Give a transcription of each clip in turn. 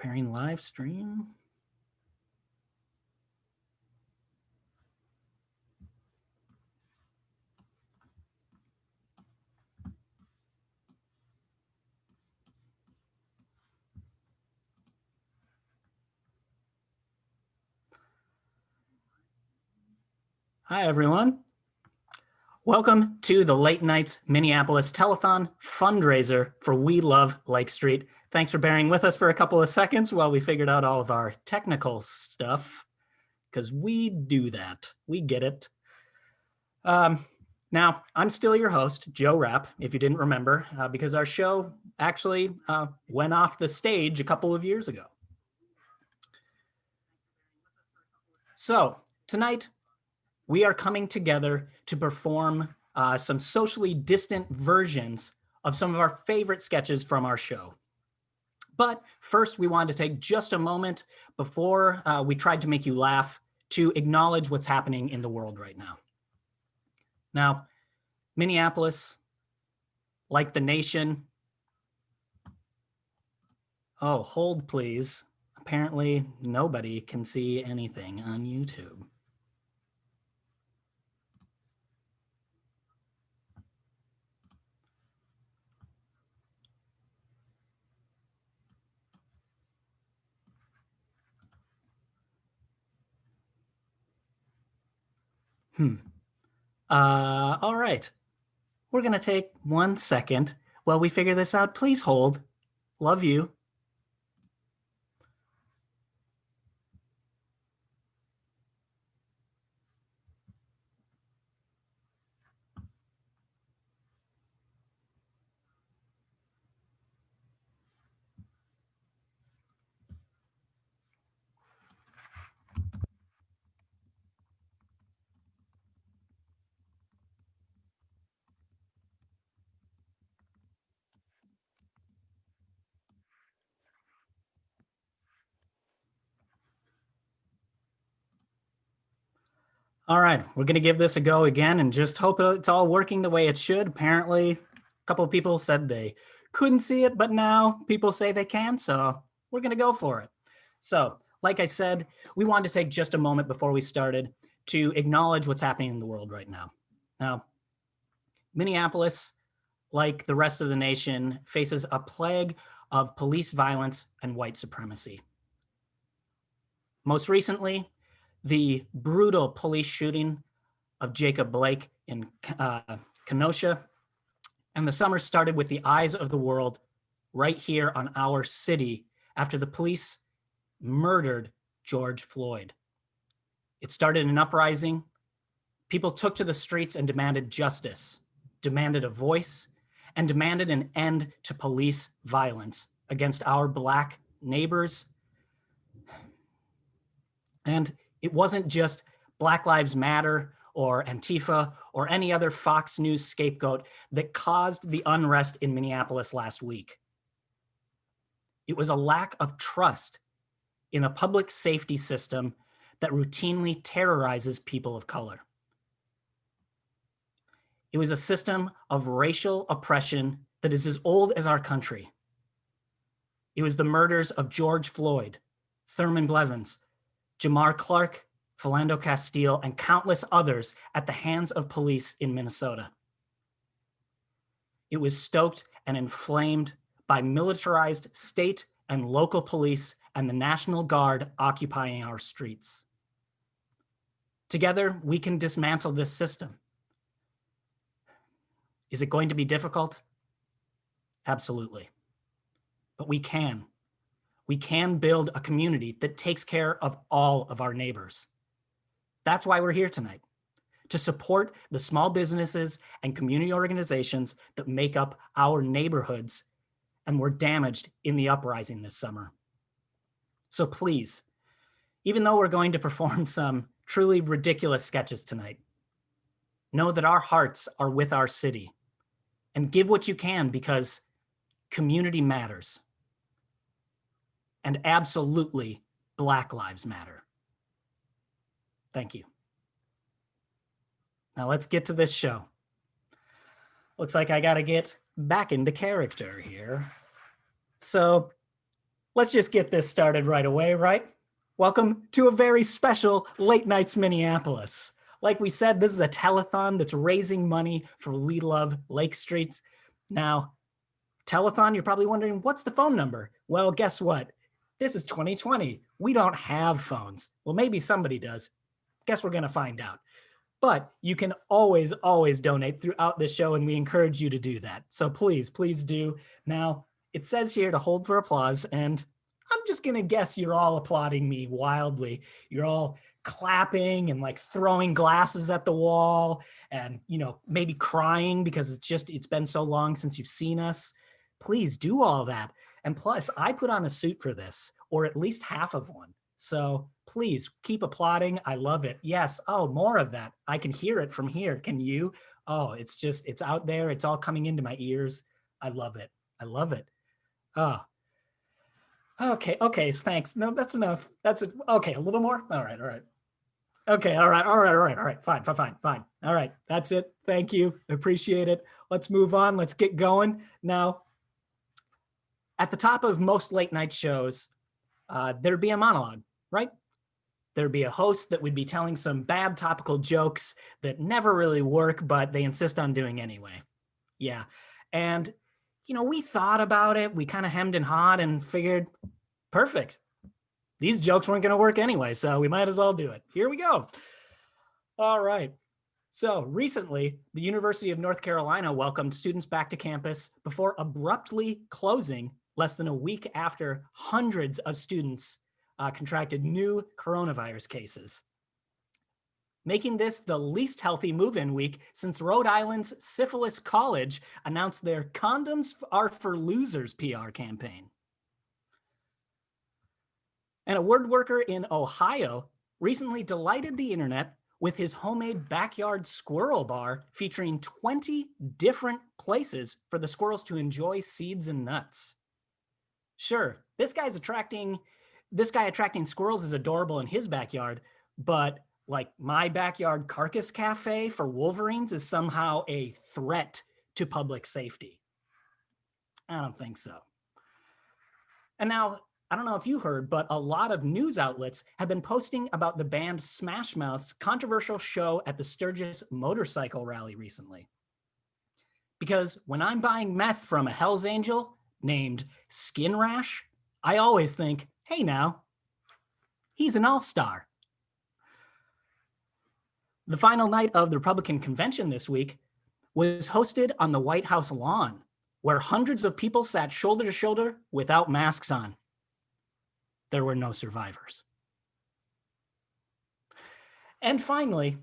Pairing live stream. Hi, everyone. Welcome to the Late Nights Minneapolis Telethon fundraiser for We Love Lake Street. Thanks for bearing with us for a couple of seconds while we figured out all of our technical stuff, because we do that. We get it. Now, I'm still your host, Joe Rapp, if you didn't remember, because our show actually went off the stage a couple of years ago. So tonight, we are coming together to perform some socially distant versions of some of our favorite sketches from our show. But first, we wanted to take just a moment before we tried to make you laugh to acknowledge what's happening in the world right now. Now, Minneapolis, like the nation, oh, hold please. Apparently, nobody can see anything on YouTube. All right. We're going to take 1 second while we figure this out. Please hold. Love you. All right, we're going to give this a go again and just hope it's all working the way it should. Apparently, a couple of people said they couldn't see it, but now people say they can, so we're going to go for it. So, like I said, we wanted to take just a moment before we started to acknowledge what's happening in the world right now. Now, Minneapolis, like the rest of the nation, faces a plague of police violence and white supremacy. Most recently, the brutal police shooting of Jacob Blake in Kenosha. And the summer started with the eyes of the world right here on our city after the police murdered George Floyd. It started an uprising. People took to the streets and demanded justice, demanded a voice, and demanded an end to police violence against our Black neighbors. And it wasn't just Black Lives Matter or Antifa or any other Fox News scapegoat that caused the unrest in Minneapolis last week. It was a lack of trust in a public safety system that routinely terrorizes people of color. It was a system of racial oppression that is as old as our country. It was the murders of George Floyd, Thurman Blevins, Jamar Clark, Philando Castile, and countless others at the hands of police in Minnesota. It was stoked and inflamed by militarized state and local police and the National Guard occupying our streets. Together, we can dismantle this system. Is it going to be difficult? Absolutely. But we can. We can build a community that takes care of all of our neighbors. That's why we're here tonight, to support the small businesses and community organizations that make up our neighborhoods and were damaged in the uprising this summer. So please, even though we're going to perform some truly ridiculous sketches tonight, know that our hearts are with our city and give what you can because community matters. And absolutely, Black Lives Matter. Thank you. Now let's get to this show. Looks like I gotta get back into character here. So let's just get this started right away, right? Welcome to a very special Late Nights Minneapolis. Like we said, this is a telethon that's raising money for We Love Lake Street. Now, telethon, you're probably wondering, what's the phone number? Well, guess what? This is 2020. We don't have phones. Well, maybe somebody does. Guess we're going to find out. But you can always, always donate throughout the show, and we encourage you to do that. So please, please do. Now, it says here to hold for applause, and I'm just going to guess you're all applauding me wildly. You're all clapping and like throwing glasses at the wall and, maybe crying because it's been so long since you've seen us. Please do all that. And plus, I put on a suit for this, or at least half of one. So please keep applauding. I love it. Yes. Oh, more of that. I can hear it from here. Can you? Oh, it's out there. It's all coming into my ears. I love it. I love it. Oh, okay. Okay. Thanks. No, that's enough. That's it. Okay. A little more. All right. All right. Okay. All right. All right. All right. All right. Fine. Fine. Fine. Fine. All right. That's it. Thank you. Appreciate it. Let's move on. Let's get going. Now, at the top of most late night shows, there'd be a monologue, right? There'd be a host that would be telling some bad topical jokes that never really work, but they insist on doing anyway. Yeah. And, we thought about it. We kind of hemmed and hawed and figured, perfect. These jokes weren't going to work anyway, so we might as well do it. Here we go. All right. So recently, the University of North Carolina welcomed students back to campus before abruptly closing less than a week after hundreds of students contracted new coronavirus cases, making this the least healthy move-in week since Rhode Island's Syphilis College announced their Condoms Are for Losers PR campaign. And a word worker in Ohio recently delighted the internet with his homemade backyard squirrel bar featuring 20 different places for the squirrels to enjoy seeds and nuts. Sure, this guy attracting squirrels is adorable in his backyard, but like my backyard carcass cafe for wolverines is somehow a threat to public safety. I don't think so. And now, I don't know if you heard, but a lot of news outlets have been posting about the band Smash Mouth's controversial show at the Sturgis Motorcycle Rally recently. Because when I'm buying meth from a Hell's Angel named Skin Rash, I always think, hey now, he's an all-star. The final night of the Republican convention this week was hosted on the White House lawn, where hundreds of people sat shoulder to shoulder without masks on. There were no survivors. And finally,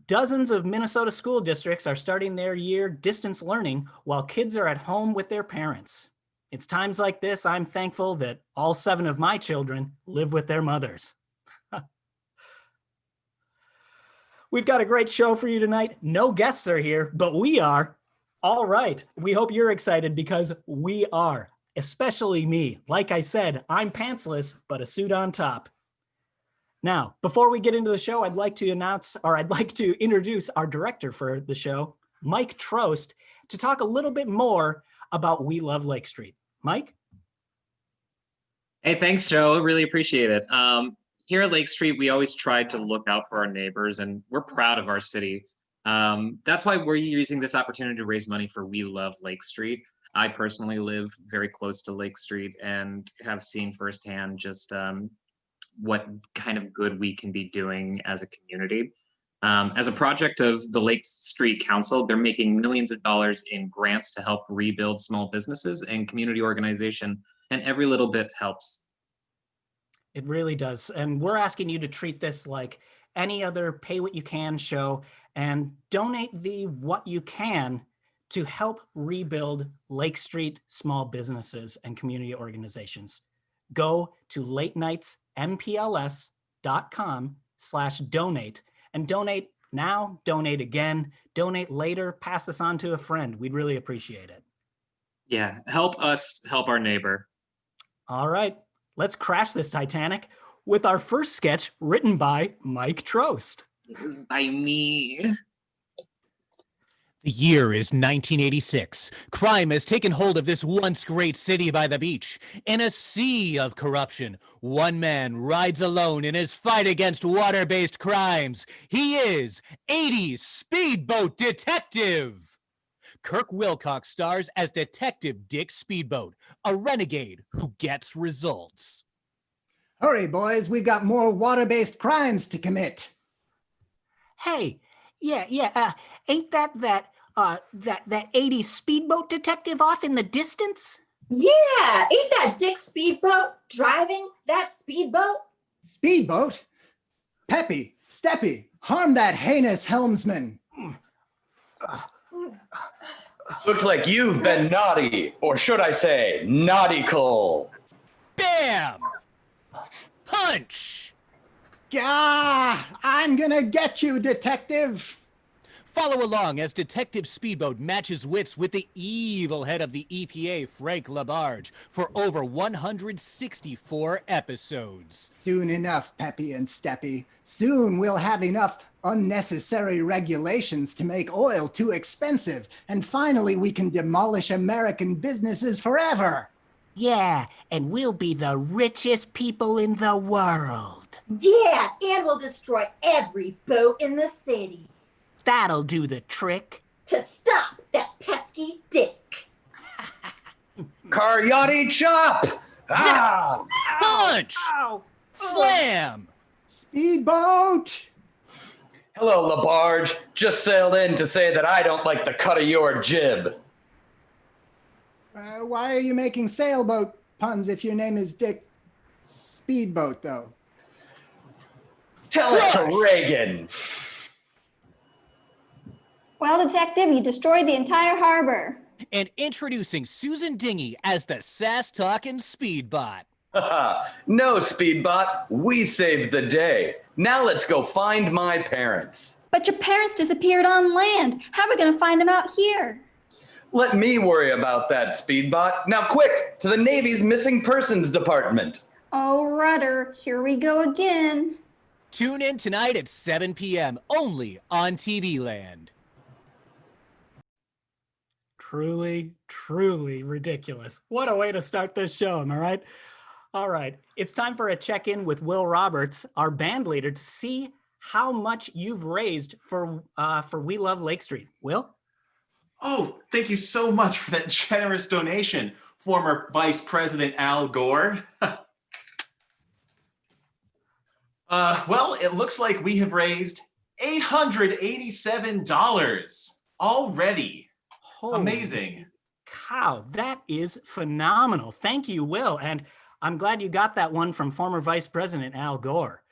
dozens of Minnesota school districts are starting their year distance learning while kids are at home with their parents. It's times like this I'm thankful that all 7 of my children live with their mothers. We've got a great show for you tonight. No guests are here, but we are. All right. We hope you're excited because we are. Especially me. Like I said, I'm pantsless, but a suit on top. Now, before we get into the show, I'd like to introduce our director for the show, Mike Trost, to talk a little bit more about We Love Lake Street. Mike? Hey, thanks, Joe. I really appreciate it. Here at Lake Street, we always try to look out for our neighbors, and we're proud of our city. That's why we're using this opportunity to raise money for We Love Lake Street. I personally live very close to Lake Street and have seen firsthand just what kind of good we can be doing as a community. As a project of the Lake Street Council, they're making millions of dollars in grants to help rebuild small businesses and community organization, and every little bit helps. It really does. And we're asking you to treat this like any other pay what you can show and donate the what you can to help rebuild Lake Street small businesses and community organizations. Go to latenightsmpls.com/donate and donate now, donate again, donate later, pass this on to a friend. We'd really appreciate it. Yeah, help us help our neighbor. All right, let's crash this Titanic with our first sketch written by Mike Trost. It was by me. The year is 1986. Crime has taken hold of this once great city by the beach. In a sea of corruption, one man rides alone in his fight against water-based crimes. He is 80s Speedboat Detective. Kirk Wilcox stars as Detective Dick Speedboat, a renegade who gets results. Hurry, boys, we've got more water-based crimes to commit. Hey, ain't that 80s speedboat detective off in the distance? Yeah, ain't that Dick Speedboat driving that speedboat? Speedboat? Peppy, Steppy, harm that heinous helmsman. Looks like you've been naughty, or should I say, nautical. Bam! Punch! Gah! I'm gonna get you, detective. Follow along as Detective Speedboat matches wits with the evil head of the EPA, Frank LaBarge, for over 164 episodes. Soon enough, Peppy and Steppy. Soon we'll have enough unnecessary regulations to make oil too expensive, and finally we can demolish American businesses forever. Yeah, and we'll be the richest people in the world. Yeah, and we'll destroy every boat in the city That'll do the trick. to stop that pesky Dick. Karate chop! Ah! Punch! Ow! Slam! Speedboat! Hello, LaBarge. Just sailed in to say that I don't like the cut of your jib. Why are you making sailboat puns if your name is Dick Speedboat, though? Tell it Crush! to Reagan. Well, Detective, you destroyed the entire harbor. And introducing Susan Dinghy as the sass-talking Speedbot. No, Speedbot. We saved the day. Now let's go find my parents. But your parents disappeared on land. How are we going to find them out here? Let me worry about that, Speedbot. Now quick, to the Navy's Missing Persons Department. Oh, rudder, here we go again. Tune in tonight at 7 p.m. only on TV Land. Truly, truly ridiculous. What a way to start this show, am I right? All right, it's time for a check-in with Will Roberts, our band leader, to see how much you've raised for We Love Lake Street. Will? Oh, thank you so much for that generous donation, former Vice President Al Gore. Well, it looks like we have raised $887 already. Holy Amazing. cow, that is phenomenal. Thank you, Will. And I'm glad you got that one from former Vice President Al Gore.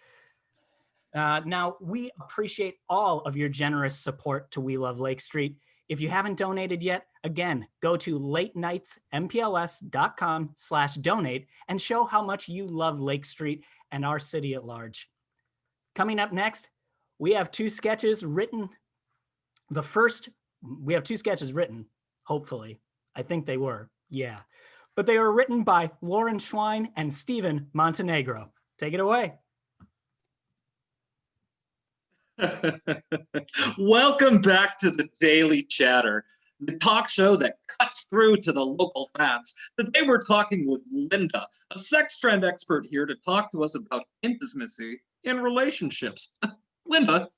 Now, we appreciate all of your generous support to We Love Lake Street. If you haven't donated yet, again, go to latenightsmpls.com/donate and show how much you love Lake Street and our city at large. Coming up next, we have two sketches written. We have two sketches written, hopefully. I think they were, yeah. But they were written by Lauren Schwein and Steven Montenegro. Take it away. Welcome back to the Daily Chatter, the talk show that cuts through to the local facts. Today we're talking with Linda, a sex trend expert here to talk to us about intimacy in relationships. Linda.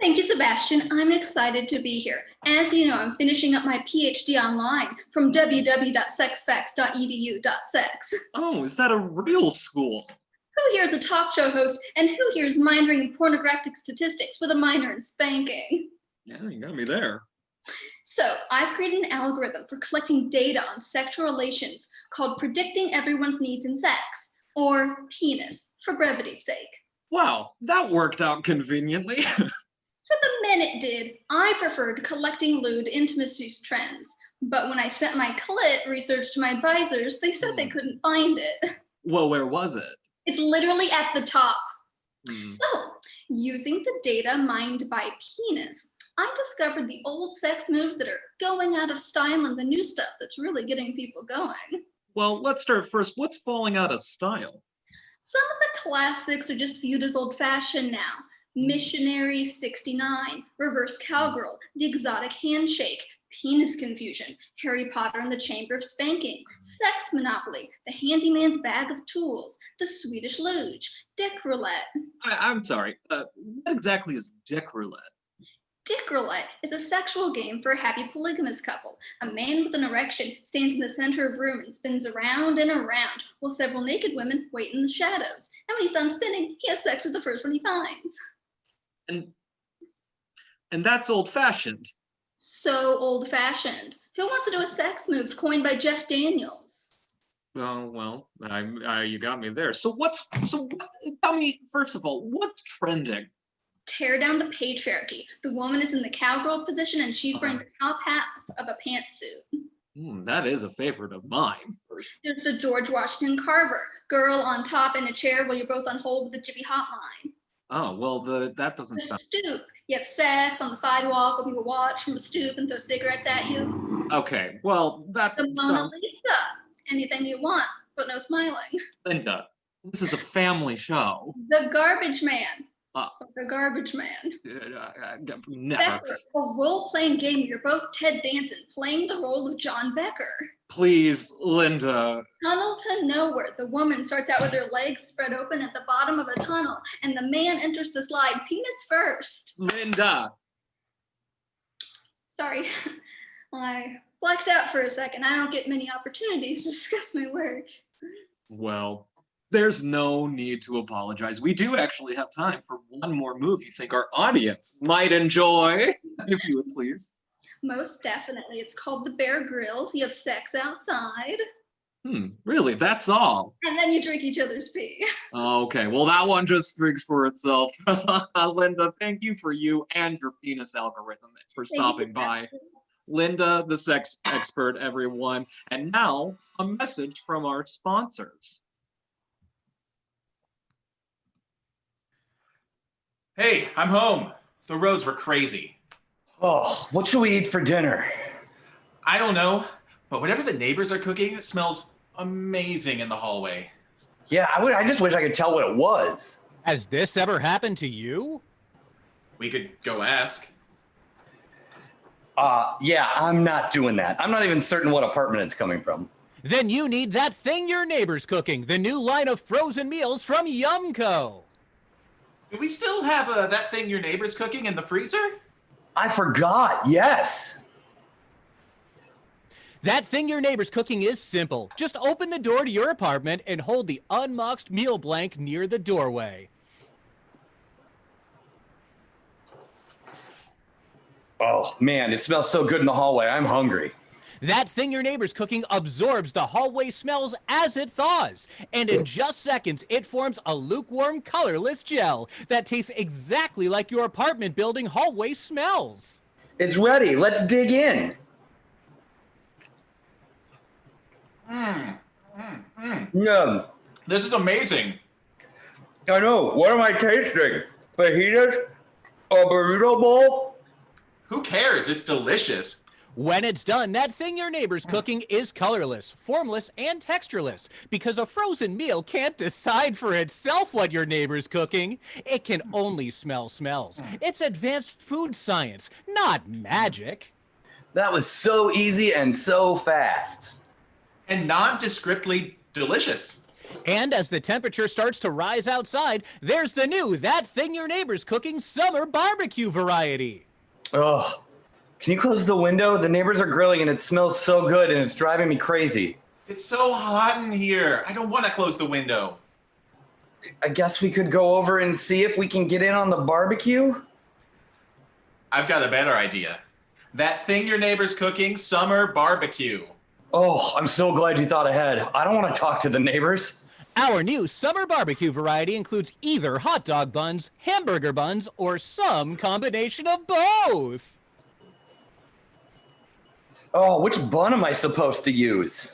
Thank you, Sebastian. I'm excited to be here. As you know, I'm finishing up my PhD online from www.sexfacts.edu.sex. Oh, is that a real school? Who here is a talk show host, and who here is minoring in pornographic statistics with a minor in spanking? Yeah, you got me there. So I've created an algorithm for collecting data on sexual relations called Predicting Everyone's Needs in Sex, or PENIS, for brevity's sake. Wow, that worked out conveniently. For the minute it did, I preferred collecting lewd intimacy trends. But when I sent my clit research to my advisors, they said they couldn't find it. Well, where was it? It's literally at the top. Hmm. So, using the data mined by penis, I discovered the old sex moves that are going out of style and the new stuff that's really getting people going. Well, let's start first. What's falling out of style? Some of the classics are just viewed as old-fashioned now. Missionary 69, Reverse Cowgirl, The Exotic Handshake, Penis Confusion, Harry Potter and the Chamber of Spanking, Sex Monopoly, The Handyman's Bag of Tools, The Swedish Luge, Dick Roulette. I'm sorry. What exactly is Dick Roulette? Dick Roulette is a sexual game for a happy polygamous couple. A man with an erection stands in the center of the room and spins around and around, while several naked women wait in the shadows. And when he's done spinning, he has sex with the first one he finds. And that's old-fashioned. So old-fashioned. Who wants to do a sex move coined by Jeff Daniels? Oh, well, you got me there. Tell me, first of all, what's trending? Tear down the patriarchy. The woman is in the cowgirl position and she's wearing the top half of a pantsuit. That is a favorite of mine. There's the George Washington Carver. Girl on top in a chair while you're both on hold with the Jiffy hotline. Oh, well, that doesn't The sound... stoop. You have sex on the sidewalk while people watch from a stoop and throw cigarettes at you. Okay, well, that The Mona sounds... Lisa. Anything you want, but no smiling. Linda, this is a family show. The Garbage Man. Uh, The Garbage Man. Never. Becker, a role-playing game where you're both Ted Danson playing the role of John Becker. Please, Linda. Tunnel to Nowhere. The woman starts out with her legs spread open at the bottom of a tunnel, and the man enters the slide penis first. Linda. Sorry, I blacked out for a second. I don't get many opportunities to discuss my work. Well, there's no need to apologize. We do actually have time for one more move you think our audience might enjoy, if you would please. Most definitely. It's called the Bear Grylls. You have sex outside. Really? That's all? And then you drink each other's pee. Okay, well, that one just speaks for itself. Linda, thank you for you and your penis algorithm for stopping by. Linda, the sex expert, everyone. And now, a message from our sponsors. Hey, I'm home. The roads were crazy. Oh, what should we eat for dinner? I don't know, but whatever the neighbors are cooking, it smells amazing in the hallway. Yeah, I just wish I could tell what it was. Has this ever happened to you? We could go ask. Yeah, I'm not doing that. I'm not even certain what apartment it's coming from. Then you need That Thing Your Neighbor's Cooking, the new line of frozen meals from Yumco. Do we still have that thing your neighbor's cooking in the freezer? I forgot, yes. That Thing Your Neighbor's Cooking is simple. Just open the door to your apartment and hold the unmarked meal blank near the doorway. Oh, man, it smells so good in the hallway. I'm hungry. That Thing Your Neighbor's Cooking absorbs the hallway smells as it thaws, and in just seconds, it forms a lukewarm, colorless gel that tastes exactly like your apartment building hallway smells. It's ready. Let's dig in. Yeah, This is amazing. I know. What am I tasting? Fajitas? A burrito bowl? Who cares? It's delicious. When it's done, That Thing Your Neighbor's Cooking is colorless, formless, and textureless, because a frozen meal can't decide for itself what your neighbor's cooking. It can only smell smells. It's advanced food science, not magic. That was so easy and so fast. And nondescriptly delicious. And as the temperature starts to rise outside, there's the new That Thing Your Neighbor's Cooking summer barbecue variety. Oh, can you close the window? The neighbors are grilling and it smells so good and it's driving me crazy. It's so hot in here. I don't want to close the window. I guess we could go over and see if we can get in on the barbecue? I've got a better idea. That thing your neighbor's cooking, summer barbecue. Oh, I'm so glad you thought ahead. I don't want to talk to the neighbors. Our new summer barbecue variety includes either hot dog buns, hamburger buns, or some combination of both. Oh, which bun am I supposed to use?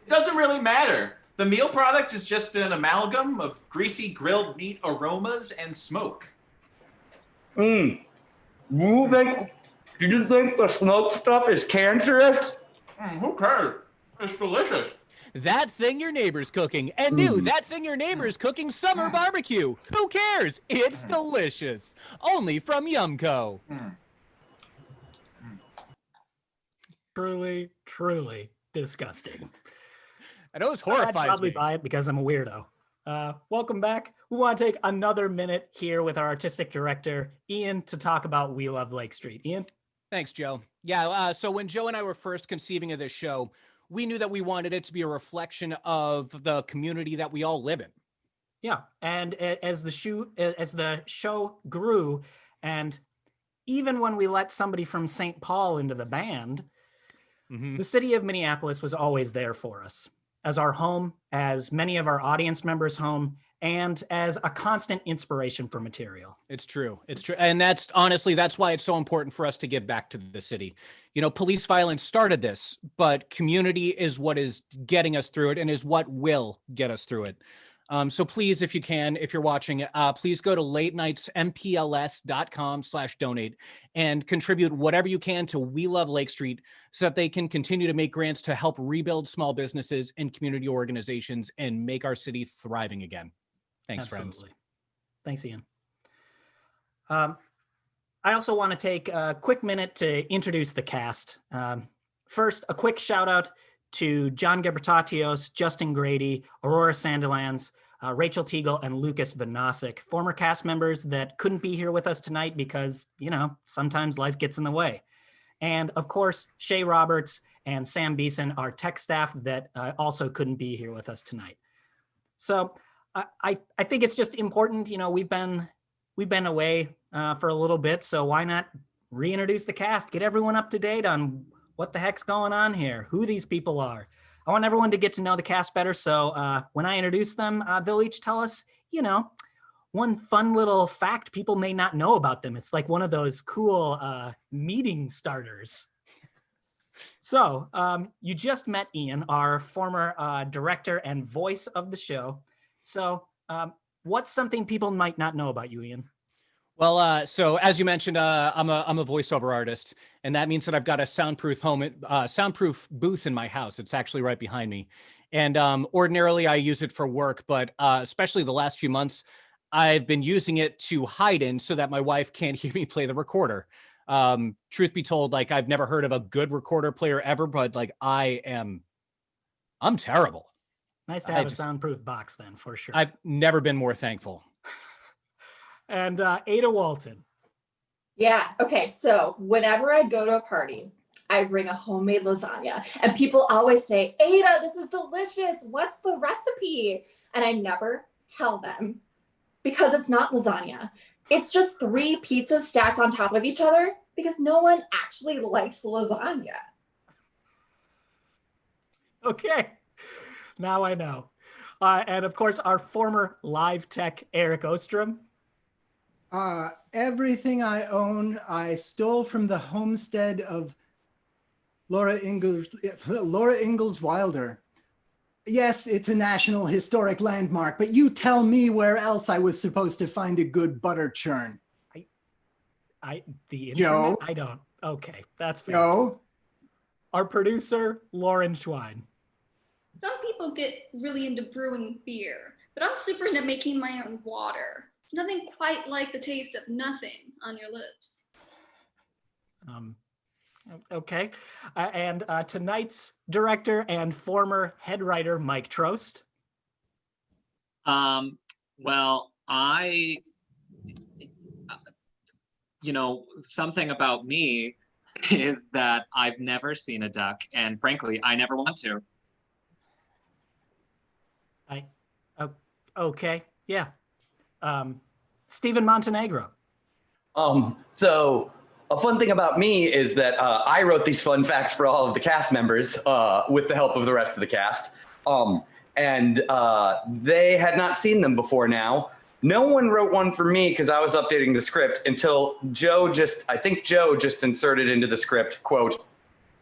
It doesn't really matter. The meal product is just an amalgam of greasy grilled meat aromas and smoke. Did you think the smoked stuff is cancerous? Who cares? It's delicious. that thing your neighbor's cooking. And new, that thing your neighbor's cooking summer barbecue. Who cares? It's delicious. Only from Yumco. Truly, truly disgusting. I know it I'd horrifies probably me. buy it because I'm a weirdo. Welcome back. We want to take another minute here with our artistic director, Ian, to talk about We Love Lake Street. Ian? Thanks, Joe. Yeah, so when Joe and I were first conceiving of this show, we knew that we wanted it to be a reflection of the community that we all live in. Yeah, and as the show grew, and even when we let somebody from St. Paul into the band, the city of Minneapolis was always there for us as our home, as many of our audience members' home, and as a constant inspiration for material. It's true. It's true. And that's honestly, that's why it's so important for us to give back to the city. You know, police violence started this, but community is what is getting us through it and is what will get us through it. So please, if you can, if you're watching, please go to latenightsmpls.com/donate and contribute whatever you can to We Love Lake Street so that they can continue to make grants to help rebuild small businesses and community organizations and make our city thriving again. Thanks, friends. Thanks, Ian. I also want to take a quick minute to introduce the cast. First, a quick shout out to John Gebertatios, Justin Grady, Aurora Sandilands, Rachel Teagle, and Lucas Vanasic, former cast members that couldn't be here with us tonight because, you know, sometimes life gets in the way. And of course, Shay Roberts and Sam Beeson, our tech staff that also couldn't be here with us tonight. So I think it's just important, you know, we've been away for a little bit, so why not reintroduce the cast, get everyone up to date on what the heck's going on here, who these people are. I want everyone to get to know the cast better, so when I introduce them, they'll each tell us, you know, one fun little fact people may not know about them. It's like one of those cool meeting starters. So you just met Ian, our former director and voice of the show. So what's something people might not know about you, Ian? Well, so as you mentioned, I'm a voiceover artist, and that means that I've got a soundproof booth in my house. It's actually right behind me, and ordinarily I use it for work, but especially the last few months, I've been using it to hide in so that my wife can't hear me play the recorder. Truth be told, like I've never heard of a good recorder player ever, but like I'm terrible. Nice to have a soundproof box then, for sure. I've never been more thankful. And Ada Walton. Yeah. Okay. So whenever I go to a party, I bring a homemade lasagna, and people always say, "Ada, this is delicious. What's the recipe?" And I never tell them because it's not lasagna. It's just 3 pizzas stacked on top of each other because no one actually likes lasagna. Okay. Now I know. And of course, our former live tech, Eric Ostrom. Everything I own, I stole from the homestead of Laura Ingalls Wilder. Yes, it's a National Historic Landmark, but you tell me where else I was supposed to find a good butter churn. The internet? Joe? I don't. Okay, that's fair. Joe? Our producer, Lauren Schwein. Some people get really into brewing beer, but I'm super into making my own water. It's nothing quite like the taste of nothing on your lips. Okay. And tonight's director and former head writer, Mike Trost. Well, something about me is that I've never seen a duck, and frankly, I never want to. Okay. Yeah. Stephen Montenegro. So a fun thing about me is that I wrote these fun facts for all of the cast members with the help of the rest of the cast. And they had not seen them before now. No one wrote one for me because I was updating the script until Joe just inserted into the script, quote,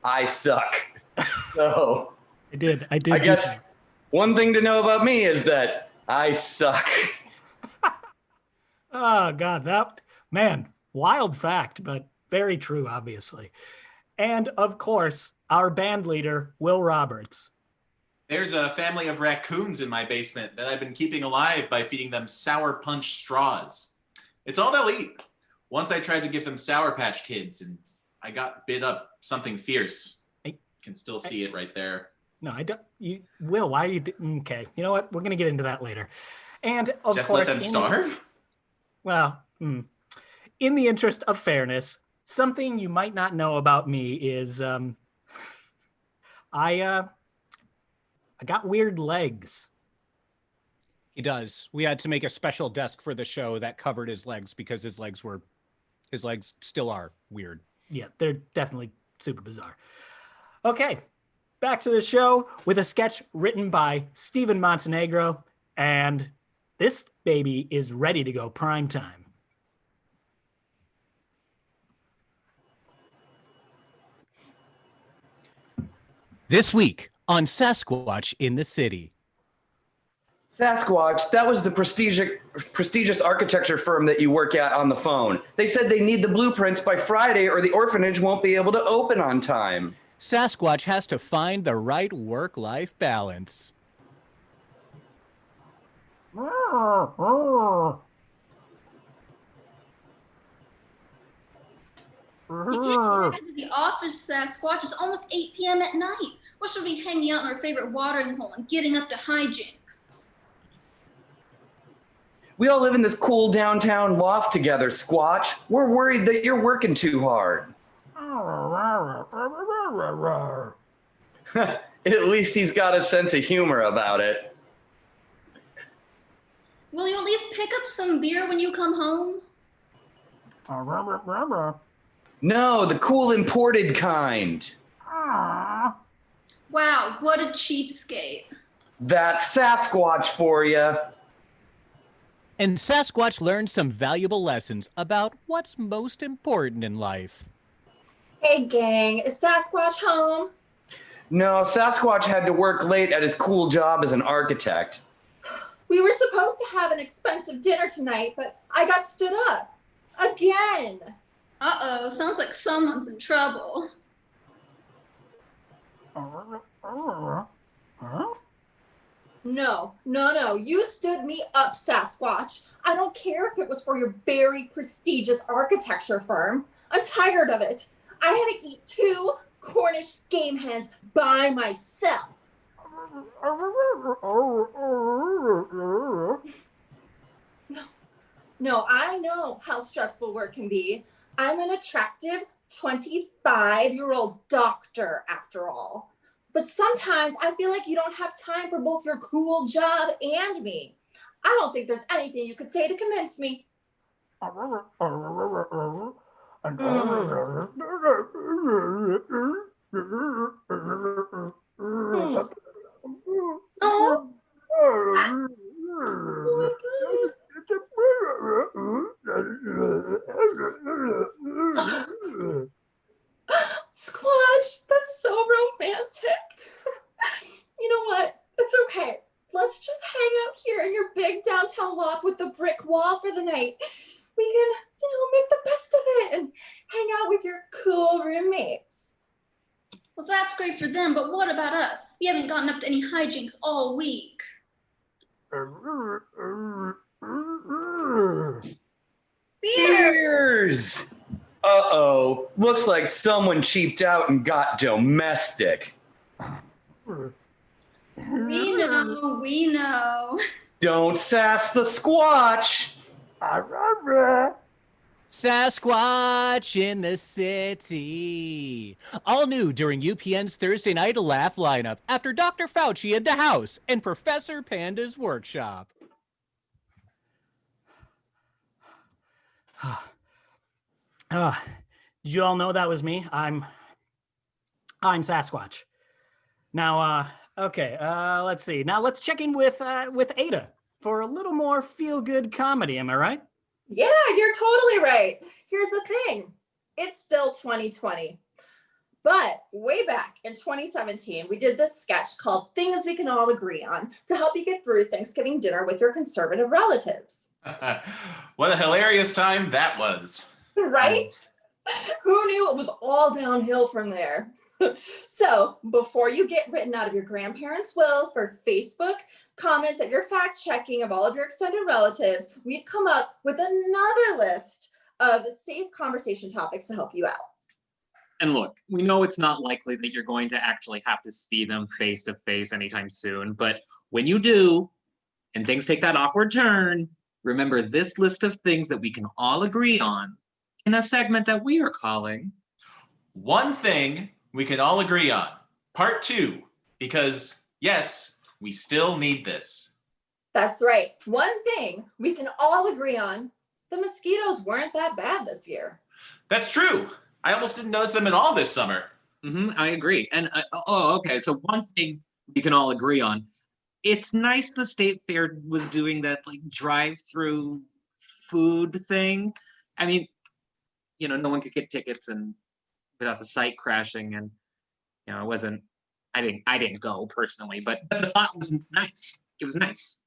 "I suck." So I did. I guess one thing to know about me is that I suck. Oh, God, wild fact, but very true, obviously. And of course, our band leader, Will Roberts. There's a family of raccoons in my basement that I've been keeping alive by feeding them Sour Punch straws. It's all they'll eat. Once I tried to give them Sour Patch Kids, and I got bit up something fierce. I can still see it right there. No, I don't. Will, why are you? Okay, you know what? We're gonna get into that later. And of Just course, let them starve? in the interest of fairness, something you might not know about me is I got weird legs. He does. We had to make a special desk for the show that covered his legs because his legs still are weird. Yeah, they're definitely super bizarre. Okay, back to the show with a sketch written by Steven Montenegro, and this baby is ready to go prime time. This week on Sasquatch in the City. Sasquatch, that was the prestigious architecture firm that you work at on the phone. They said they need the blueprints by Friday or the orphanage won't be able to open on time. Sasquatch has to find the right work-life balance. You can't get out of the office, Sasquatch. It's almost 8 p.m. at night. What should we be hanging out in our favorite watering hole and getting up to hijinks? We all live in this cool downtown loft together, Squatch. We're worried that you're working too hard. At least he's got a sense of humor about it. Will you at least pick up some beer when you come home? No, the cool imported kind. Wow, what a cheapskate. That's Sasquatch for you. And Sasquatch learned some valuable lessons about what's most important in life. Hey gang, is Sasquatch home? No, Sasquatch had to work late at his cool job as an architect. We were supposed to have an expensive dinner tonight, but I got stood up. Again. Uh-oh, sounds like someone's in trouble. No, you stood me up, Sasquatch. I don't care if it was for your very prestigious architecture firm. I'm tired of it. I had to eat 2 Cornish game hens by myself. No, I know how stressful work can be. I'm an attractive 25-year-old doctor, after all. But sometimes I feel like you don't have time for both your cool job and me. I don't think there's anything you could say to convince me. Oh. Squash, that's so romantic. You know what? It's okay. Let's just hang out here in your big downtown loft with the brick wall for the night. We can, make the best of it and hang out with your cool roommates. Well, that's great for them, but what about us? We haven't gotten up to any hijinks all week. Cheers! Uh-oh, looks like someone cheaped out and got domestic. We know. Don't sass the Squatch. Sasquatch in the City. All new during UPN's Thursday Night Laugh lineup after Dr. Fauci at the house and Professor Panda's workshop. Did you all know that was me? I'm Sasquatch. Now, okay, let's see. Now let's check in with Ada for a little more feel-good comedy. Am I right? Yeah, you're totally right. Here's the thing. It's still 2020. But way back in 2017, we did this sketch called Things We Can All Agree On to help you get through Thanksgiving dinner with your conservative relatives. What a hilarious time that was. Right? Who knew it was all downhill from there? So before you get written out of your grandparents' will for Facebook comments that you're fact checking of all of your extended relatives, we've come up with another list of safe conversation topics to help you out. And look, we know it's not likely that you're going to actually have to see them face to face anytime soon, but when you do, and things take that awkward turn, remember this list of things that we can all agree on in a segment that we are calling One Thing We Can All Agree On, Part 2, because yes, we still need this. That's right. One thing we can all agree on, the mosquitoes weren't that bad this year. That's true. I almost didn't notice them at all this summer. I agree. And okay. So one thing we can all agree on: it's nice the state fair was doing that like drive-through food thing. I mean, no one could get tickets and without the site crashing, and it wasn't. I didn't go personally, but the thought was nice. It was nice.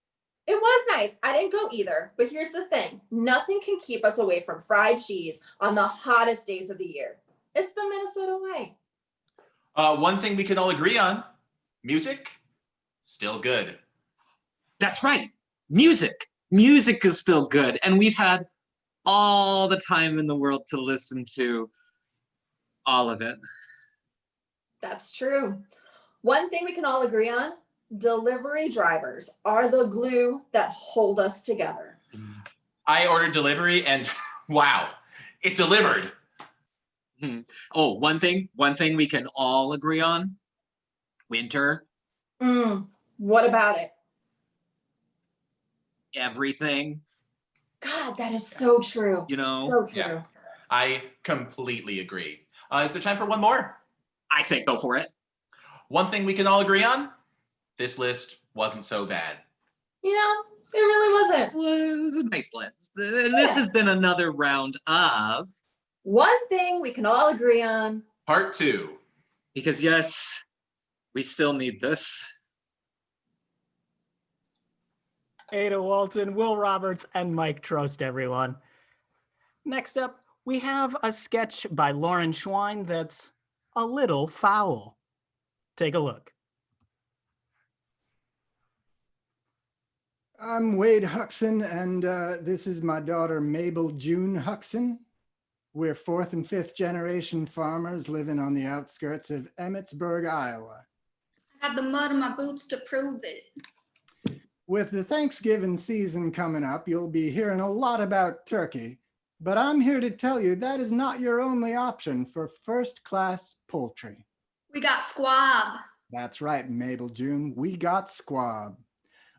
It was nice. I didn't go either. But here's the thing. Nothing can keep us away from fried cheese on the hottest days of the year. It's the Minnesota way. One thing we can all agree on, music, still good. That's right. Music. Music is still good. And we've had all the time in the world to listen to all of it. That's true. One thing we can all agree on, delivery drivers are the glue that hold us together. I ordered delivery and wow, it delivered. Oh, one thing we can all agree on, winter. What about it? Everything. God, that is so true. So true. Yeah. I completely agree. Is there time for one more? I say go for it. One thing we can all agree on, this list wasn't so bad. It really wasn't. Well, it was a nice list. This has been another round of One Thing We Can All Agree On. Part 2. Because yes, we still need this. Ada Walton, Will Roberts, and Mike Trost, everyone. Next up, we have a sketch by Lauren Schwein that's a little foul. Take a look. I'm Wade Huxon, and this is my daughter, Mabel June Huxon. We're 4th and 5th generation farmers living on the outskirts of Emmitsburg, Iowa. I got the mud in my boots to prove it. With the Thanksgiving season coming up, you'll be hearing a lot about turkey, but I'm here to tell you that is not your only option for first-class poultry. We got squab. That's right, Mabel June, we got squab.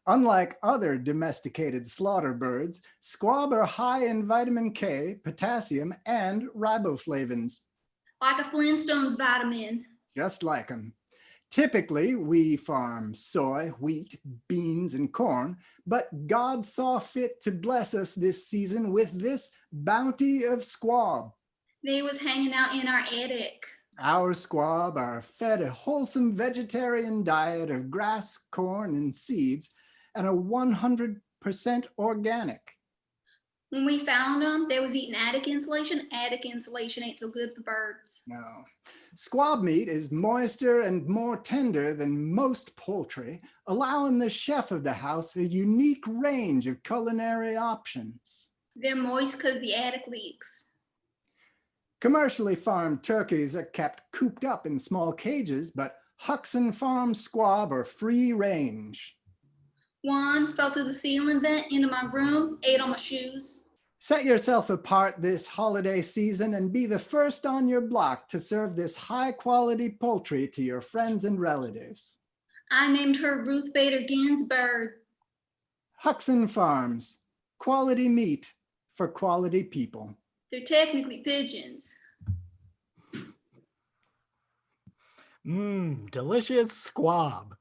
Unlike other domesticated slaughter birds, squab are high in vitamin K, potassium, and riboflavins. Like a Flintstones vitamin. Just like them. Typically, we farm soy, wheat, beans, and corn, but God saw fit to bless us this season with this bounty of squab. They was hanging out in our attic. Our squab are fed a wholesome vegetarian diet of grass, corn, and seeds, and a 100% organic. When we found them, they was eating attic insulation. Attic insulation ain't so good for birds. No. Squab meat is moister and more tender than most poultry, allowing the chef of the house a unique range of culinary options. They're moist because the attic leaks. Commercially farmed turkeys are kept cooped up in small cages, but Huxon Farm squab are free range. One fell through the ceiling vent into my room, ate on my shoes. Set yourself apart this holiday season and be the first on your block to serve this high-quality poultry to your friends and relatives. I named her Ruth Bader Ginsburg. Huxon Farms, quality meat for quality people. They're technically pigeons. Delicious squab.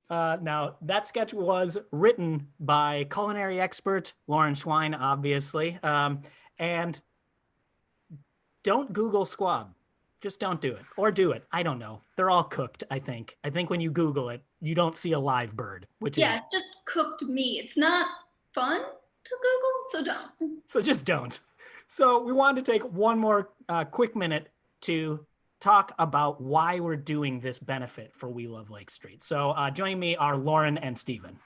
Now, that sketch was written by culinary expert Lauren Schwein, obviously. And don't Google squab. Just don't do it. Or do it. I don't know. They're all cooked, I think. I think when you Google it, you don't see a live bird, which is... Yeah, it's just cooked meat. It's not fun to Google, so don't. So just don't. So we wanted to take one more quick minute to talk about why we're doing this benefit for We Love Lake Street. So joining me are Lauren and Steven.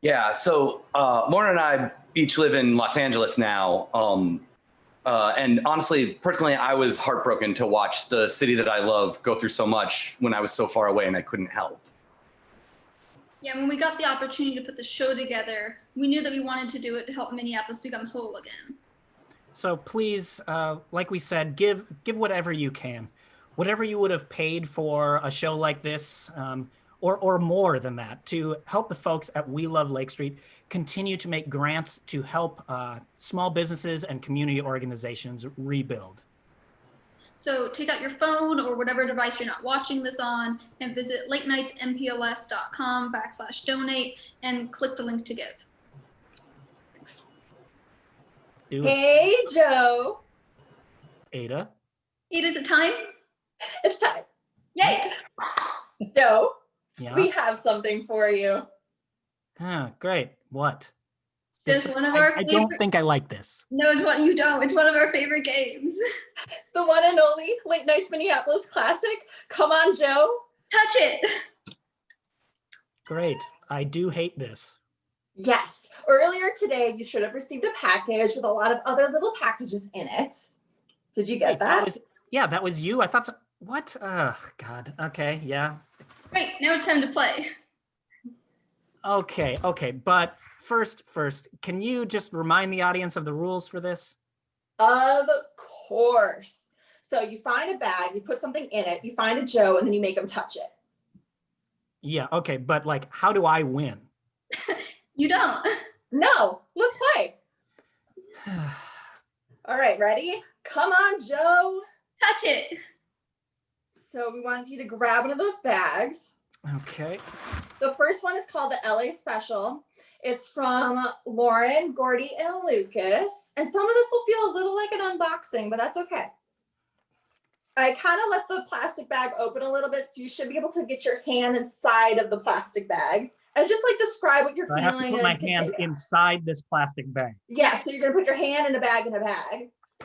Yeah, so Lauren and I each live in Los Angeles now. And honestly, personally, I was heartbroken to watch the city that I love go through so much when I was so far away and I couldn't help. Yeah, when we got the opportunity to put the show together, we knew that we wanted to do it to help Minneapolis become whole again. So please, like we said, give whatever you can. Whatever you would have paid for a show like this, or more than that, to help the folks at We Love Lake Street continue to make grants to help small businesses and community organizations rebuild. So take out your phone or whatever device you're not watching this on and visit latenightsmpls.com/donate and click the link to give. Thanks. Do it. Hey, Joe. Ada. Is it time? It's time. Yay! Joe, Yeah. we have something for you. Ah, great. What? It's one of our I don't think I like this. No, it's what you don't. It's one of our favorite games. The one and only Late Nights Minneapolis Classic. Come on, Joe. Touch it. Great. I do hate this. Yes. Earlier today, you should have received a package with a lot of other little packages in it. Did you get Wait, that? that was you. I thought so. What? God. Okay. Yeah. Right, now it's time to play. Okay. But first, can you just remind the audience of the rules for this? Of course. So you find a bag, you put something in it, you find a Joe, and then you make them touch it. Yeah. Okay. But like, how do I win? You don't. No, let's play. All right, ready? Come on, Joe. Touch it. So we want you to grab one of those bags. Okay. The first one is called the LA Special. It's from Lauren, Gordy, and Lucas. And some of this will feel a little like an unboxing, but that's okay. I kind of let the plastic bag open a little bit, so you should be able to get your hand inside of the plastic bag. And just like describe what you're So I feeling. have to put my hand inside this plastic bag. Yeah, so you're gonna put your hand in a bag,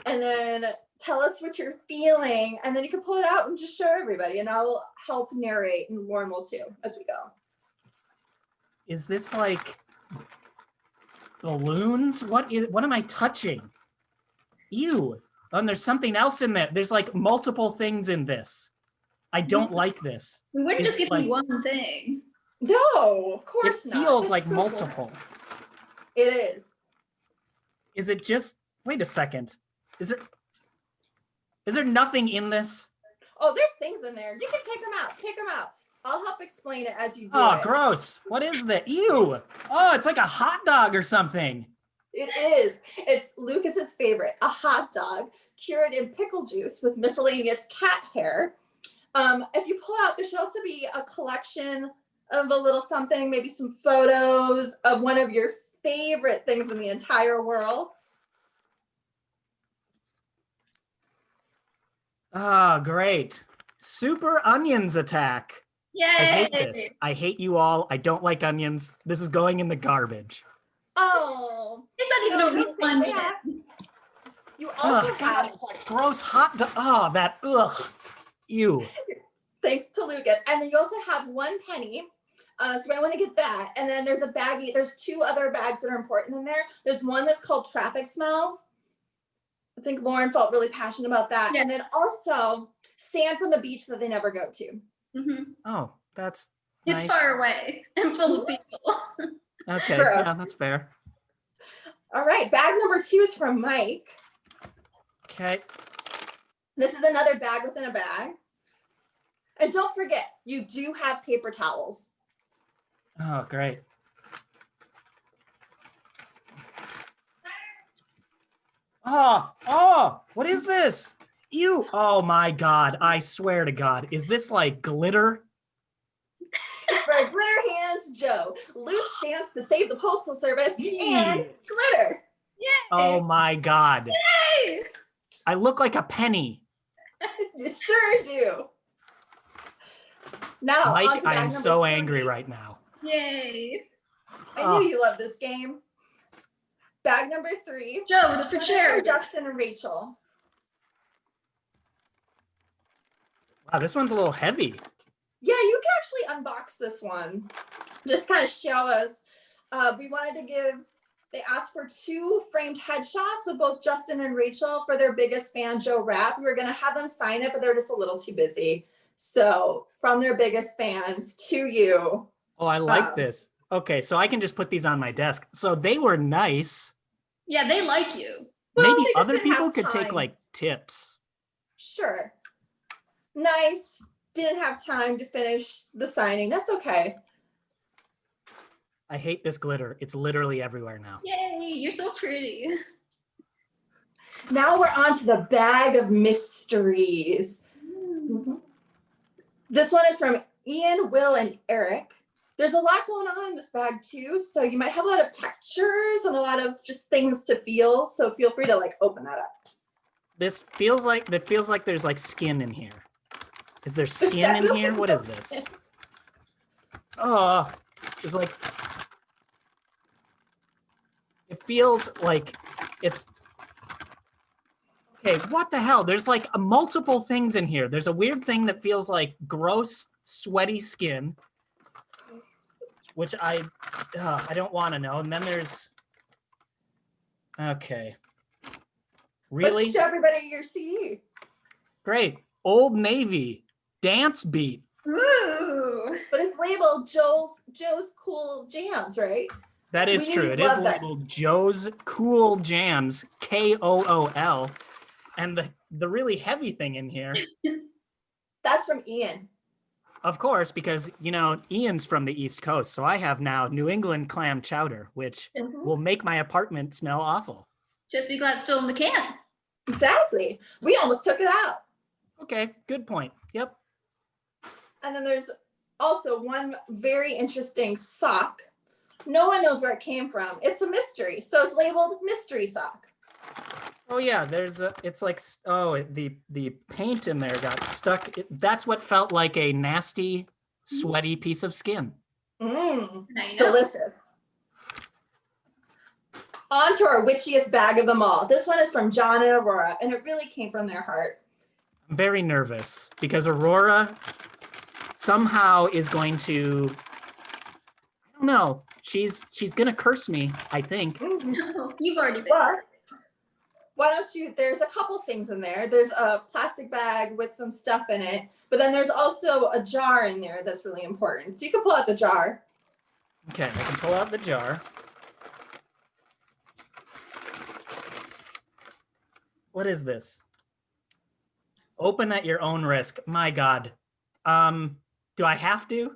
and then tell us what you're feeling, and then you can pull it out and just show everybody, and I'll help narrate, and Lauren will too as we go. Is this like balloons? What am I touching? Ew. And there's something else in there. There's like multiple things in this. I don't like this. We wouldn't It's just give like- you one thing. No, of course It not. feels It's like so cool. multiple. It is. Is it just, wait a second. Is there nothing in this? Oh, there's things in there. You can take them out. Take them out. I'll help explain it as you do Oh, it. gross. What is that? Ew. Oh, it's like a hot dog or something. It is. It's Lucas's favorite, a hot dog cured in pickle juice with miscellaneous cat hair. If you pull out, there should also be a collection of a little something, maybe some photos of one of your favorite things in the entire world. Ah, great. Super onions attack. Yay! I hate this. I hate you all. I don't like onions. This is going in the garbage. Oh, It's not even a real don't fun say bit. that. You also Ugh, God, have, it's like gross hot dog. Oh, that, ugh. Ew. thanks to Lucas, and then you also have 1 penny. So I want to get that. And then there's a baggie. There's 2 other bags that are important in there. There's one that's called Traffic Smells. I think Lauren felt really passionate about that. Yeah. And then also sand from the beach that they never go to. Oh, that's It's nice. far away and full of people. Okay, Gross. yeah, that's fair. All right, bag number 2 is from Mike. Okay. This is another bag within a bag. And don't forget, you do have paper towels. Oh, great. Oh, what is this? Ew. Oh my God. I swear to God. Is this like glitter? It's for Glitter Hands Joe. Loose stamps to save the Postal Service and glitter. Oh my God. Yay! I look like a penny. You sure do. Now, on Mike, to I bag am number so 3. angry right now. Yay! I knew you loved this game. Bag number 3. Joe, it's for This one is charity. from Justin and Rachel. Wow, this one's a little heavy. Yeah, you can actually unbox this one. Just kind of show us. We wanted to give, they asked for 2 framed headshots of both Justin and Rachel for their biggest fan, Joe Rapp. We were going to have them sign it, but they're just a little too busy. So from their biggest fans to you. Oh, I like this. Okay, so I can just put these on my desk. So they were nice. Yeah, they like you. Well, Maybe they just other didn't have people could take time. like tips. Sure. Nice. Didn't have time to finish the signing. That's okay. I hate this glitter. It's literally everywhere now. Yay, you're so pretty. Now we're on to the bag of mysteries. This one is from Ian, Will, and Eric. There's a lot going on in this bag too, so you might have a lot of textures and a lot of just things to feel. So feel free to like open that up. This feels like there's like skin in here. Is there skin in here? What is this? Oh, it's like, it feels like it's, okay, what the hell? There's like multiple things in here. There's a weird thing that feels like gross, sweaty skin, which I don't want to know. And then there's, okay. Really? Let's show everybody your CD. Great. Old Navy dance beat. Ooh. But it's labeled Joe's Cool Jams, right? That is We true. It is love that. labeled Joe's Cool Jams, KOOL. And the really heavy thing in here, That's from Ian. of course, because, you know, Ian's from the East Coast. So I have now New England clam chowder, which will make my apartment smell awful. Just be glad it's still in the can. Exactly. We almost took it out. Okay, good point. Yep. And then there's also one very interesting sock. No one knows where it came from. It's a mystery. So it's labeled mystery sock. Oh yeah, there's a, it's like, oh, the paint in there got stuck. That's what felt like a nasty, sweaty piece of skin. Mmm, Now you know. delicious. On to our witchiest bag of them all. This one is from John and Aurora, and it really came from their heart. I'm very nervous because Aurora somehow is going to, I don't know, she's gonna curse me, I think. No, you've already been. Well, why don't you, there's a couple things in there. There's a plastic bag with some stuff in it, but then there's also a jar in there that's really important. So you can pull out the jar. Okay, I can pull out the jar. What is this? Open at your own risk. My God. Do I have to?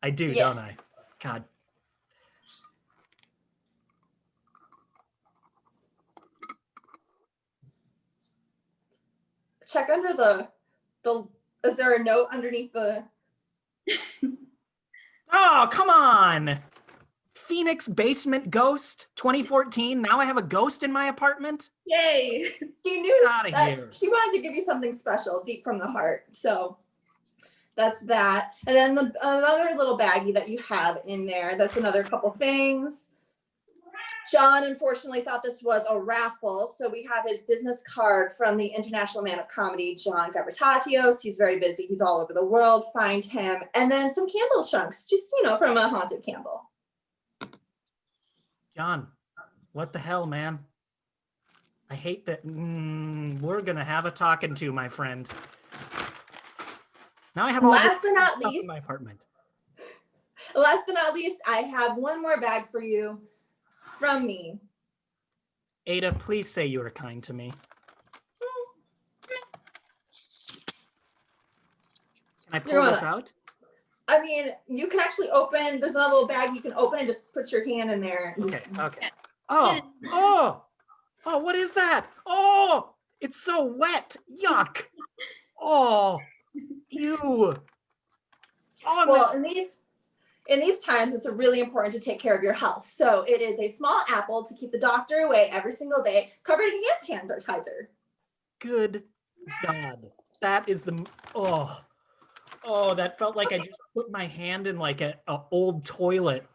I do, Yes. don't I? God. Check under the, is there a note underneath the, Oh, come on. Phoenix Basement Ghost 2014. Now I have a ghost in my apartment? Yay. she knew Get outta that here. she wanted to give you something special deep from the heart. So that's that. And then another little baggie that you have in there. That's another couple things. John unfortunately thought this was a raffle. So we have his business card from the International Man of Comedy, John Gabritatios. He's very busy. He's all over the world. Find him. And then some candle chunks, just, you know, from a haunted candle. John, what the hell, man? I hate that. We're going to have a talking to, my friend. Now I have all Last this but not stuff least, in my apartment. last but not least, I have one more bag for you from me. Ada, please say you are kind to me. Can I pull this out? I mean, you can actually open, there's another little bag you can open and just put your hand in there. And Okay, just, okay. Oh, what is that? Oh, it's so wet. Yuck. Oh, ew. Oh, well, in these times, it's really important to take care of your health. So it is a small apple to keep the doctor away every single day, covered in hand sanitizer. good God. That is the, oh, that felt like I just put my hand in like a old toilet.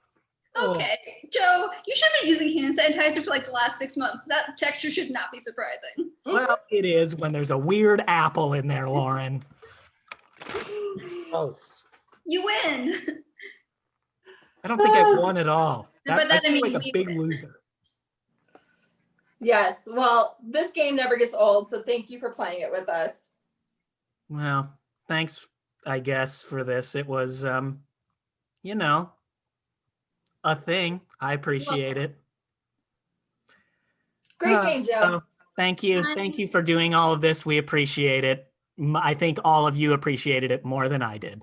Oh. Okay, Joe, you should have been using hand sanitizer for like the last 6 months. That texture should not be surprising. Well, it is when there's a weird apple in there, Lauren. Close. You win. I don't think I've won at all. But I that, I feel mean, like a we big win. loser. Yes. Well, this game never gets old, so thank you for playing it with us. Well, thanks, I guess, for this. It was, you know, a thing. I appreciate it. Great game, Joe. So, thank you. Thank you for doing all of this. We appreciate it. I think all of you appreciated it more than I did.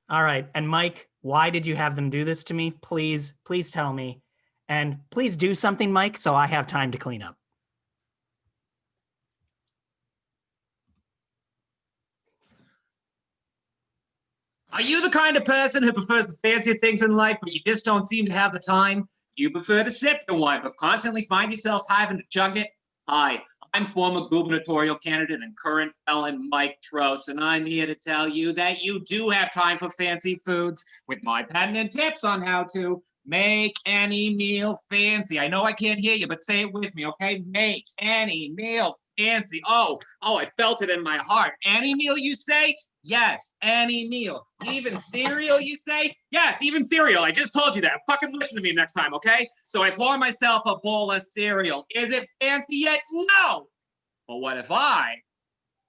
All right. And Mike, why did you have them do this to me? Please tell me. And please do something, Mike, so I have time to clean up. Are you the kind of person who prefers the fancier things in life, but you just don't seem to have the time? Do you prefer to sip your wine, but constantly find yourself having to chug it? Hi, I'm former gubernatorial candidate and current felon Mike Trost, and I'm here to tell you that you do have time for fancy foods with my patented tips on how to make any meal fancy. I know I can't hear you, but say it with me, okay? Make any meal fancy. Oh, I felt it in my heart. Any meal, you say? Yes, any meal. Even cereal, you say? Yes, even cereal. I just told you that. Fucking listen to me next time, okay? So I pour myself a bowl of cereal. Is it fancy yet? No. But what if I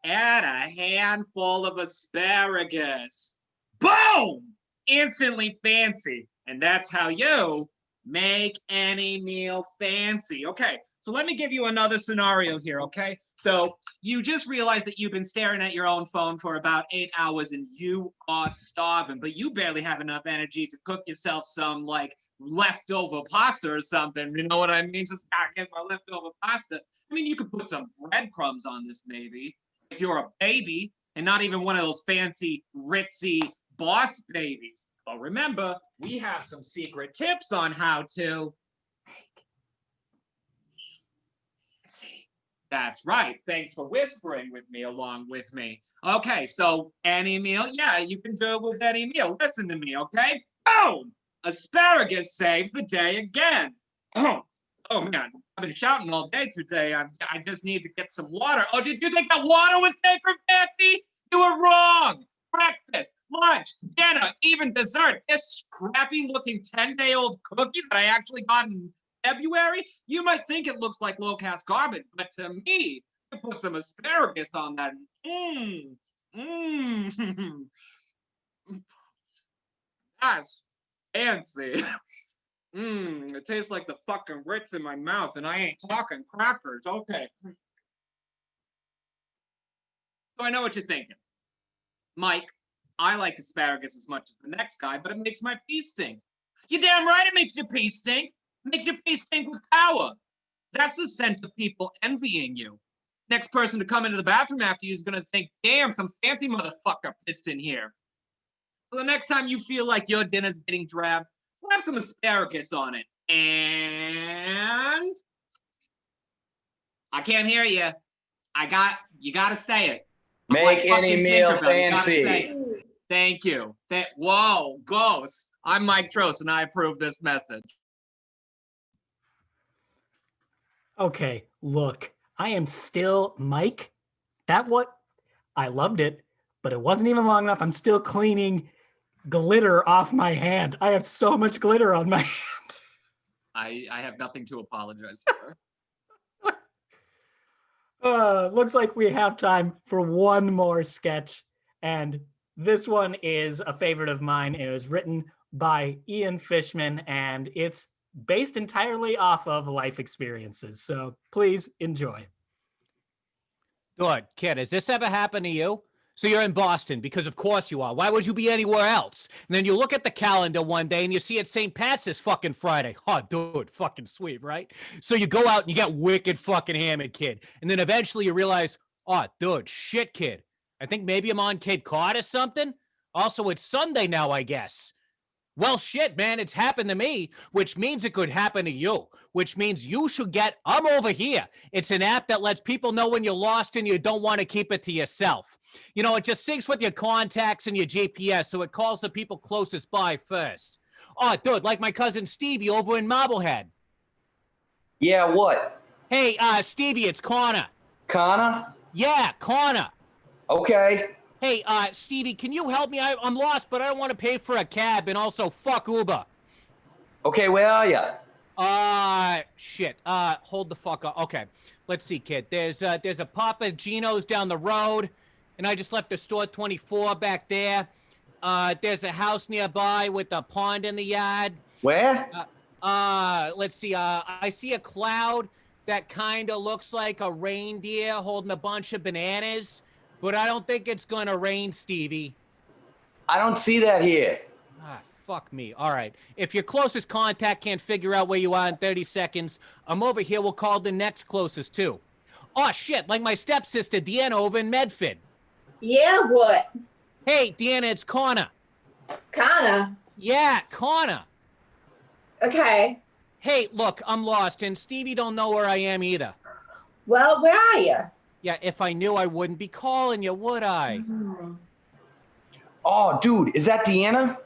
add a handful of asparagus? Boom! Instantly fancy. And that's how you make any meal fancy. Okay, so let me give you another scenario here, okay? So you just realized that you've been staring at your own phone for about 8 hours and you are starving, but you barely have enough energy to cook yourself some like leftover pasta or something. You know what I mean? Just get my leftover pasta. I mean, you could put some breadcrumbs on this maybe. If you're a baby and not even one of those fancy, ritzy boss babies. But remember, we have some secret tips on how to make fancy. That's right. Thanks for whispering with me along with me. Okay, so any meal, yeah, you can do it with any meal. Listen to me, okay? Boom! Asparagus saves the day again. Oh man, I've been shouting all day today. I just need to get some water. Oh, did you think that water was safe for fancy? You were wrong. Breakfast, lunch, dinner, even dessert. This scrappy looking 10-day-old cookie that I actually got in February, you might think it looks like low-cast garbage, but to me, you put some asparagus on that. That's fancy. It tastes like the fucking Ritz in my mouth, and I ain't talking crackers. Okay. So I know what you're thinking. Mike, I like asparagus as much as the next guy, but it makes my pee stink. You're damn right it makes your pee stink. It makes your pee stink with power. That's the scent of people envying you. Next person to come into the bathroom after you is going to think, damn, some fancy motherfucker pissed in here. So the next time you feel like your dinner's getting drab, slap some asparagus on it. And I can't hear you. You got to say it. Make any meal fancy. Thank you. Whoa, ghost. I'm Mike Trost, and I approve this message. Okay, look, I am still Mike. I loved it, but it wasn't even long enough. I'm still cleaning glitter off my hand. I have so much glitter on my hand. I have nothing to apologize for. Looks like we have time for one more sketch. And this one is a favorite of mine. It was written by Ian Fishman, and it's based entirely off of life experiences. So please enjoy. Good, kid. Has this ever happened to you? So you're in Boston, because of course you are. Why would you be anywhere else? And then you look at the calendar one day and you see it's St. Pat's this fucking Friday. Oh, dude, fucking sweet, right? So you go out and you get wicked fucking hammered, kid. And then eventually you realize, oh, dude, shit, kid. I think maybe I'm on Cape Cod or something. Also, it's Sunday now, I guess. Well, shit, man, it's happened to me, which means it could happen to you, which means you should get I'm Over Here. It's an app that lets people know when you're lost and you don't want to keep it to yourself. You know, it just syncs with your contacts and your GPS, so it calls the people closest by first. Oh, dude, like my cousin Stevie over in Marblehead. Yeah, what? Hey, Stevie, it's Connor. Connor? Yeah, Connor. Okay. Hey, Stevie, can you help me? I'm lost, but I don't want to pay for a cab, and also fuck Uber. Okay, where are you? Shit. Hold the fuck up. Okay, let's see, kid. There's a Papa Gino's down the road, and I just left the store 24 back there. There's a house nearby with a pond in the yard. Where? Let's see. I see a cloud that kind of looks like a reindeer holding a bunch of bananas, but I don't think it's gonna rain, Stevie. I don't see that here. Ah, fuck me. All right. If your closest contact can't figure out where you are in 30 seconds, I'm over here. We'll call the next closest, too. Oh, shit. Like my stepsister, Deanna, over in Medford. Yeah, what? Hey, Deanna, it's Connor. Kinda. Yeah, Connor. Okay. Hey, look, I'm lost, and Stevie don't know where I am either. Well, where are you? Yeah, if I knew, I wouldn't be calling you, would I? Oh, dude, is that Deanna?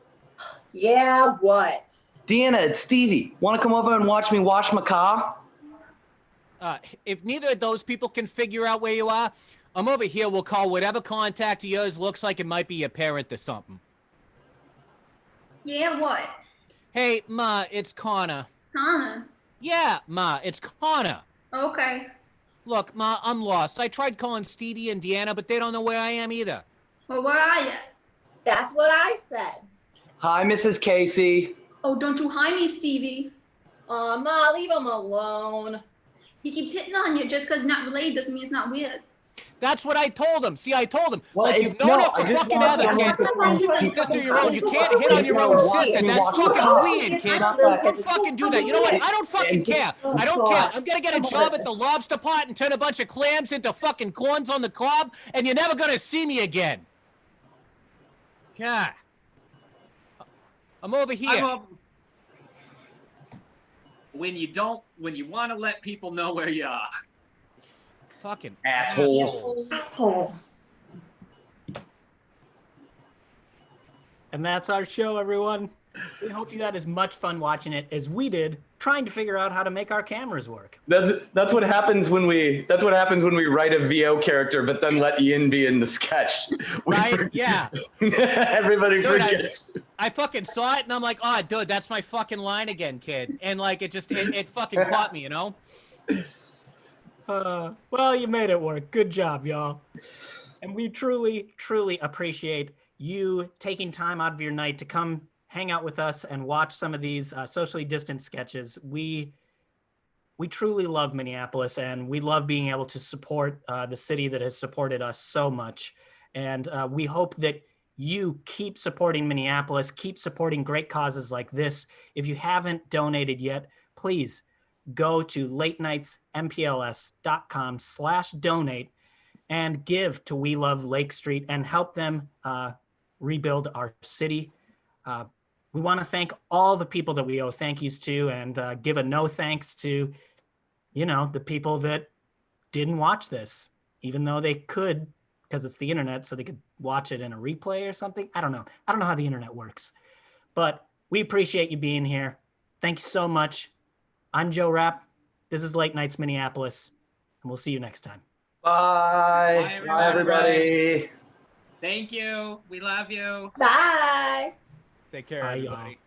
Yeah, what? Deanna, it's Stevie. Want to come over and watch me wash my car? If neither of those people can figure out where you are, I'm over here. We'll call whatever contact of yours looks like it might be your parent or something. Yeah, what? Hey, Ma, it's Connor. Connor. Yeah, Ma, it's Connor. Okay. Look, Ma, I'm lost. I tried calling Stevie and Deanna, but they don't know where I am either. Well, where are you? That's what I said. Hi, Mrs. Casey. Oh, don't you hide me, Stevie. Ma, leave him alone. He keeps hitting on you just because you're not related doesn't mean it's not weird. That's what I told him. See, I told him. Well, like, you've known her for fucking ever, kid. Sister your own. You can't hit on your own sister. That's fucking weird, kid. Don't fucking do that. You know what? I don't fucking care. I don't care. I'm gonna get a job at the lobster pot and turn a bunch of clams into fucking corns on the cob, and you're never gonna see me again. God. I'm over here. When you want to let people know where you are. Fucking Assholes. Assholes. And that's our show, everyone. We hope you had as much fun watching it as we did trying to figure out how to make our cameras work. That's what happens when we write a VO character, but then let Ian be in the sketch. Right? Yeah. Everybody Dude, forgets. I fucking saw it and I'm like, oh, dude, that's my fucking line again, kid. And like, it fucking caught me, you know? Well, you made it work. Good job, y'all. And we truly, truly appreciate you taking time out of your night to come hang out with us and watch some of these socially distant sketches. We truly love Minneapolis, and we love being able to support the city that has supported us so much. And we hope that you keep supporting Minneapolis, keep supporting great causes like this. If you haven't donated yet, please go to latenightsmpls.com/donate and give to We Love Lake Street and help them rebuild our city. We want to thank all the people that we owe thank yous to, and give a no thanks to, the people that didn't watch this, even though they could, because it's the internet, so they could watch it in a replay or something. I don't know how the internet works, but we appreciate you being here. Thank you so much. I'm Joe Rapp. This is Late Nights Minneapolis, and we'll see you next time. Bye. Bye, everybody. Thank you. We love you. Bye. Take care, Bye, everybody. y'all.